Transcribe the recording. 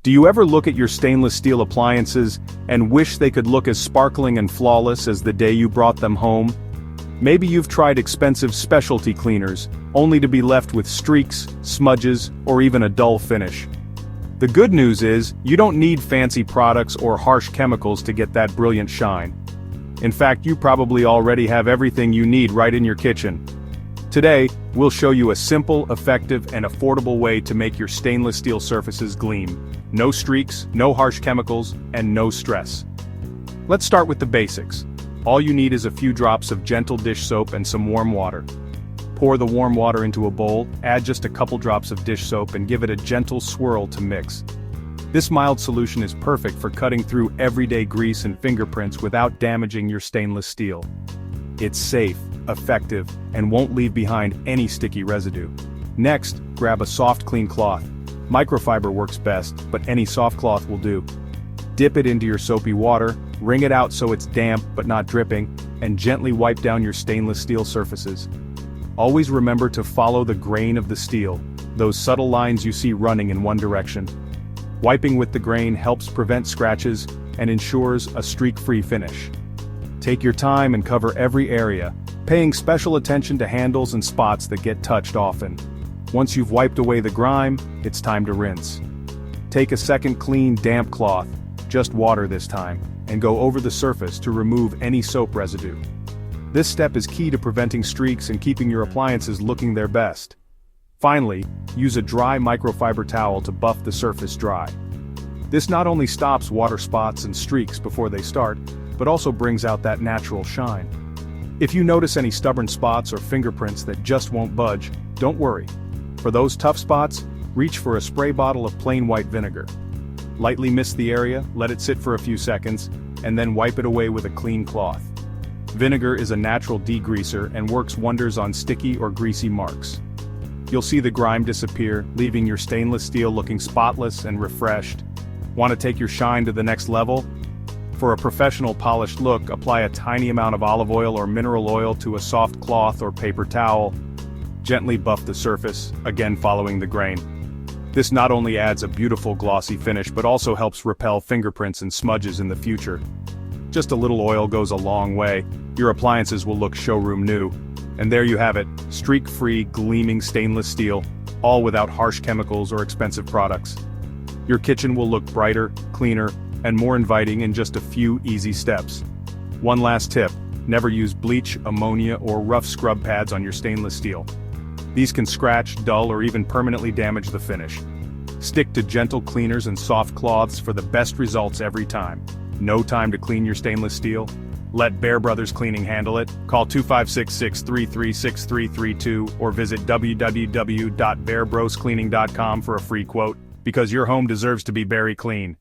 Do you ever look at your stainless steel appliances and wish they could look as sparkling and flawless as the day you brought them home? Maybe you've tried expensive specialty cleaners, only to be left with streaks, smudges, or even a dull finish. The good news is, you don't need fancy products or harsh chemicals to get that brilliant shine. In fact, you probably already have everything you need right in your kitchen. Today, we'll show you a simple, effective, and affordable way to make your stainless steel surfaces gleam. No streaks, no harsh chemicals, and no stress. Let's start with the basics. All you need is a few drops of gentle dish soap and some warm water. Pour the warm water into a bowl, add just a couple drops of dish soap and give it a gentle swirl to mix. This mild solution is perfect for cutting through everyday grease and fingerprints without damaging your stainless steel. It's safe, effective, and won't leave behind any sticky residue. Next, grab a soft clean cloth. Microfiber works best, but any soft cloth will do. Dip it into your soapy water, wring it out so it's damp but not dripping, and gently wipe down your stainless steel surfaces. Always remember to follow the grain of the steel, those subtle lines you see running in one direction. Wiping with the grain helps prevent scratches and ensures a streak-free finish. Take your time and cover every area, paying special attention to handles and spots that get touched often. Once you've wiped away the grime, it's time to rinse. Take a second clean, damp cloth, just water this time, and go over the surface to remove any soap residue. This step is key to preventing streaks and keeping your appliances looking their best. Finally, use a dry microfiber towel to buff the surface dry. This not only stops water spots and streaks before they start, but also brings out that natural shine. If you notice any stubborn spots or fingerprints that just won't budge, don't worry. For those tough spots, reach for a spray bottle of plain white vinegar. Lightly mist the area, let it sit for a few seconds, and then wipe it away with a clean cloth. Vinegar is a natural degreaser and works wonders on sticky or greasy marks. You'll see the grime disappear, leaving your stainless steel looking spotless and refreshed. Want to take your shine to the next level? For a professional polished look, apply a tiny amount of olive oil or mineral oil to a soft cloth or paper towel. Gently buff the surface, again following the grain. This not only adds a beautiful glossy finish but also helps repel fingerprints and smudges in the future. Just a little oil goes a long way. Your appliances will look showroom new. And there you have it, streak-free, gleaming stainless steel, all without harsh chemicals or expensive products. Your kitchen will look brighter, cleaner, and more inviting in just a few easy steps. One last tip, never use bleach, ammonia, or rough scrub pads on your stainless steel. These can scratch, dull, or even permanently damage the finish. Stick to gentle cleaners and soft cloths for the best results every time. No time to clean your stainless steel? Let Bear Brothers Cleaning handle it. Call 256-633-6332 or visit www.bearbroscleaning.com for a free quote, because your home deserves to be berry clean.